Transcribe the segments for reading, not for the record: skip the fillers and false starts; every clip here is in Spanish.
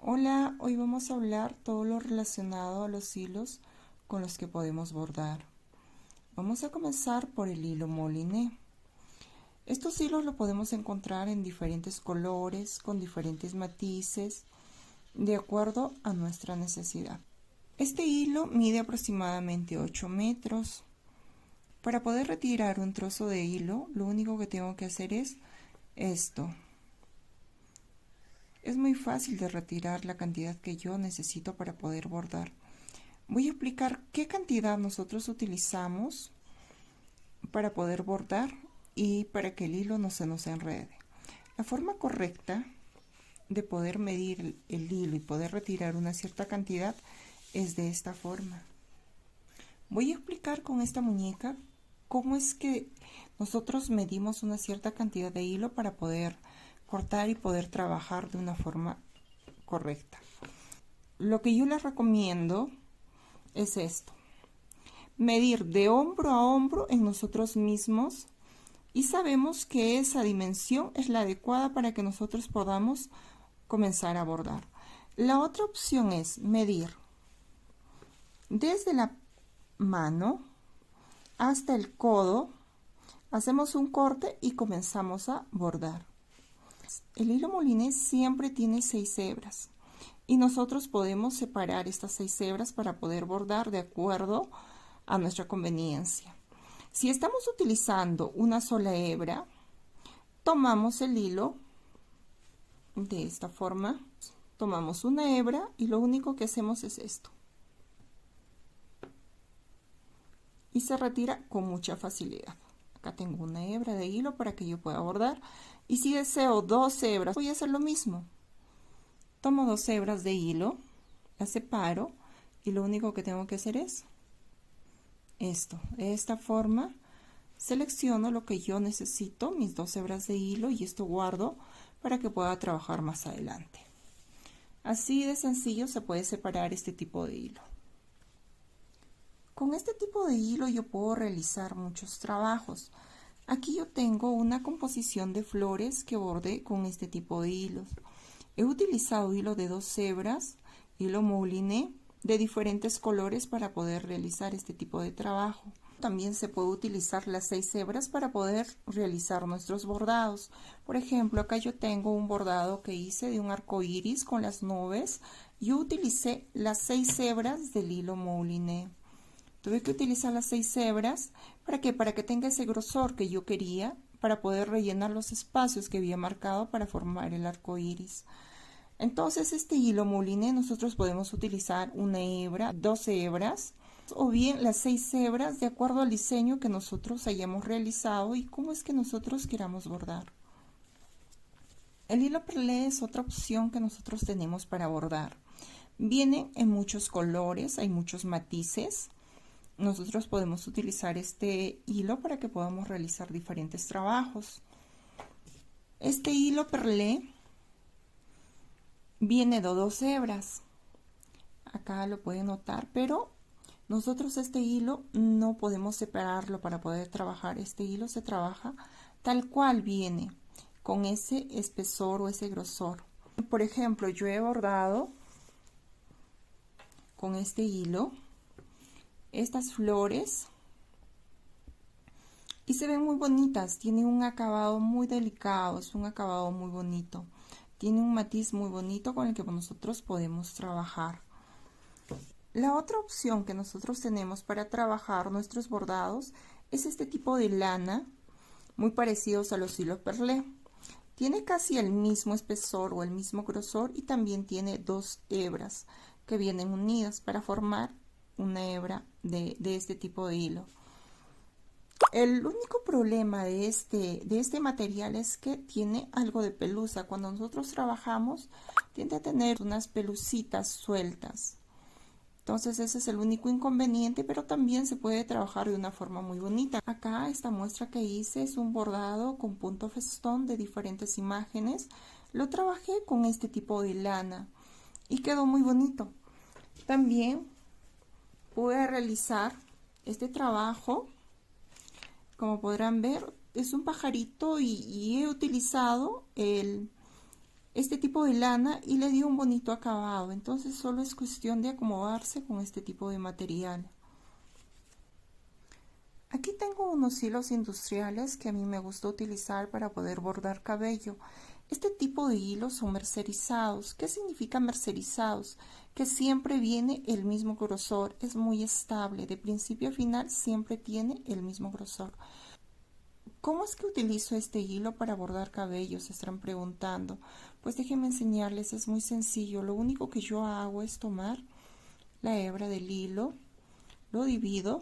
Hola, hoy vamos a hablar todo lo relacionado a los hilos con los que podemos bordar. Vamos a comenzar por el hilo moliné. Estos hilos los podemos encontrar en diferentes colores, con diferentes matices, de acuerdo a nuestra necesidad. Este hilo mide aproximadamente 8 metros. Para poder retirar un trozo de hilo, lo único que tengo que hacer es esto. Es muy fácil de retirar la cantidad que yo necesito para poder bordar. Voy a explicar qué cantidad nosotros utilizamos para poder bordar y para que el hilo no se nos enrede. La forma correcta de poder medir el hilo y poder retirar una cierta cantidad es de esta forma. Voy a explicar con esta muñeca cómo es que nosotros medimos una cierta cantidad de hilo para poder cortar y poder trabajar de una forma correcta. Lo que yo les recomiendo es esto: medir de hombro a hombro en nosotros mismos, y sabemos que esa dimensión es la adecuada para que nosotros podamos comenzar a bordar. La otra opción es medir desde la mano hasta el codo, hacemos un corte y comenzamos a bordar. El hilo moliné siempre tiene 6 hebras y nosotros podemos separar estas 6 hebras para poder bordar de acuerdo a nuestra conveniencia. Si estamos utilizando una sola hebra, tomamos el hilo de esta forma, tomamos una hebra y lo único que hacemos es esto. Y se retira con mucha facilidad. Acá tengo una hebra de hilo para que yo pueda bordar. Y si deseo 2 hebras, voy a hacer lo mismo. Tomo 2 hebras de hilo, las separo y lo único que tengo que hacer es esto. De esta forma selecciono lo que yo necesito, mis 2 hebras de hilo, y esto guardo para que pueda trabajar más adelante. Así de sencillo se puede separar este tipo de hilo. Con este tipo de hilo yo puedo realizar muchos trabajos. Aquí yo tengo una composición de flores que bordé con este tipo de hilos. He utilizado hilo de 2 hebras, hilo mouliné de diferentes colores para poder realizar este tipo de trabajo. También se puede utilizar las 6 hebras para poder realizar nuestros bordados. Por ejemplo, acá yo tengo un bordado que hice de un arco iris con las nubes. Yo utilicé las 6 hebras del hilo mouliné. Tuve que utilizar las 6 hebras para que tenga ese grosor que yo quería, para poder rellenar los espacios que había marcado para formar el arco iris. Entonces, este hilo mouliné nosotros podemos utilizar una hebra, 12 hebras, o bien las 6 hebras, de acuerdo al diseño que nosotros hayamos realizado y cómo es que nosotros queramos bordar. El hilo perlé es otra opción que nosotros tenemos para bordar. Vienen en muchos colores, hay muchos matices. Nosotros podemos utilizar este hilo para que podamos realizar diferentes trabajos. Este hilo perlé viene de 2 hebras. Acá lo pueden notar, pero nosotros este hilo no podemos separarlo para poder trabajar. Este hilo se trabaja tal cual viene, con ese espesor o ese grosor. Por ejemplo, yo he bordado con este hilo estas flores y se ven muy bonitas, tienen un acabado muy delicado, es un acabado muy bonito, tiene un matiz muy bonito con el que nosotros podemos trabajar. La otra opción que nosotros tenemos para trabajar nuestros bordados es este tipo de lana, muy parecidos a los hilos perlé. Tiene casi el mismo espesor o el mismo grosor y también tiene 2 hebras que vienen unidas para formar una hebra de este tipo de hilo. El único problema de este material es que tiene algo de pelusa. Cuando nosotros trabajamos tiende a tener unas pelucitas sueltas. Entonces ese es el único inconveniente, pero también se puede trabajar de una forma muy bonita. Acá esta muestra que hice es un bordado con punto festón de diferentes imágenes. Lo trabajé con este tipo de lana y quedó muy bonito. También pude realizar este trabajo, como podrán ver, es un pajarito y he utilizado este tipo de lana y le dio un bonito acabado. Entonces solo es cuestión de acomodarse con este tipo de material. Aquí tengo unos hilos industriales que a mí me gusta utilizar para poder bordar cabello. Este tipo de hilos son mercerizados. ¿Qué significa mercerizados? Que siempre viene el mismo grosor, es muy estable, de principio a final siempre tiene el mismo grosor. ¿Cómo es que utilizo este hilo para bordar cabello? Se estarán preguntando. Pues déjenme enseñarles, es muy sencillo. Lo único que yo hago es tomar la hebra del hilo, lo divido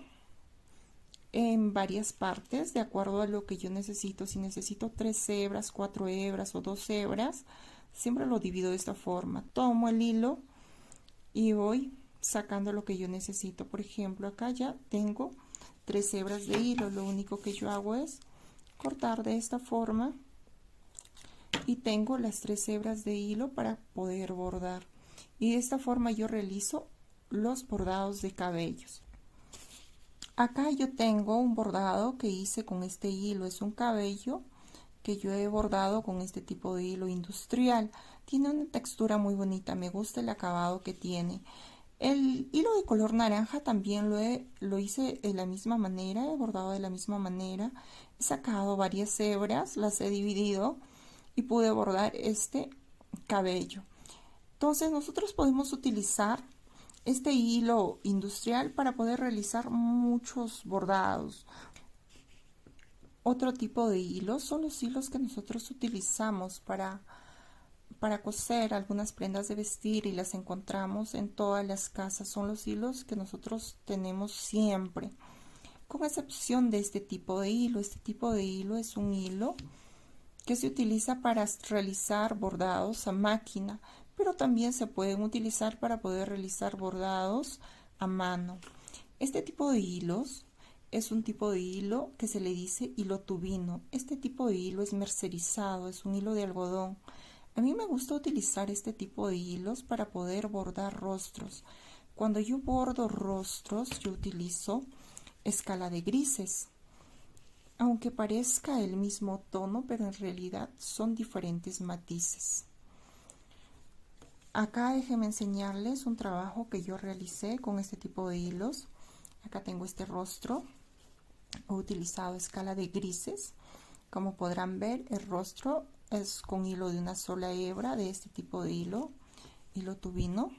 en varias partes de acuerdo a lo que yo necesito. Si necesito 3 hebras, 4 hebras o 2 hebras, siempre lo divido de esta forma. Tomo el hilo y voy sacando lo que yo necesito. Por ejemplo, acá ya tengo 3 hebras de hilo. Lo único que yo hago es cortar de esta forma y tengo las 3 hebras de hilo para poder bordar. Y de esta forma yo realizo los bordados de cabellos. Acá yo tengo un bordado que hice con este hilo, es un cabello que yo he bordado con este tipo de hilo industrial. Tiene una textura muy bonita, me gusta el acabado que tiene. El hilo de color naranja también lo hice de la misma manera, he bordado de la misma manera. He sacado varias hebras, las he dividido y pude bordar este cabello. Entonces nosotros podemos utilizar este hilo industrial para poder realizar muchos bordados. Otro tipo de hilos son los hilos que nosotros utilizamos para coser algunas prendas de vestir y las encontramos en todas las casas. Son los hilos que nosotros tenemos siempre, con excepción de este tipo de hilo. Este tipo de hilo es un hilo que se utiliza para realizar bordados a máquina, pero también se pueden utilizar para poder realizar bordados a mano. Este tipo de hilos es un tipo de hilo que se le dice hilo tubino. Este tipo de hilo es mercerizado, es un hilo de algodón. A mí me gusta utilizar este tipo de hilos para poder bordar rostros. Cuando yo bordo rostros, yo utilizo escala de grises. Aunque parezca el mismo tono, pero en realidad son diferentes matices. Acá déjenme enseñarles un trabajo que yo realicé con este tipo de hilos. Acá tengo este rostro. He utilizado escala de grises. Como podrán ver, el rostro es con hilo de una sola hebra de este tipo de hilo tubino.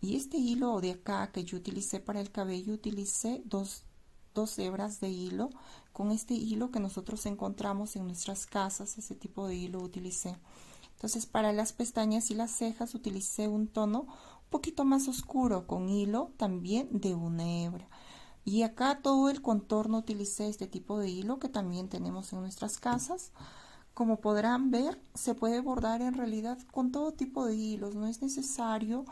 Y este hilo de acá que yo utilicé para el cabello, utilicé dos hebras de hilo. Con este hilo que nosotros encontramos en nuestras casas, ese tipo de hilo utilicé. Entonces para las pestañas y las cejas utilicé un tono un poquito más oscuro con hilo también de una hebra. Y acá todo el contorno utilicé este tipo de hilo que también tenemos en nuestras casas. Como podrán ver, se puede bordar en realidad con todo tipo de hilos. No es necesario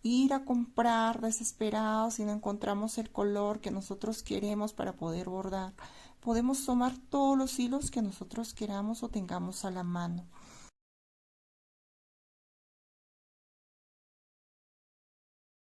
ir a comprar desesperados si no encontramos el color que nosotros queremos para poder bordar. Podemos tomar todos los hilos que nosotros queramos o tengamos a la mano.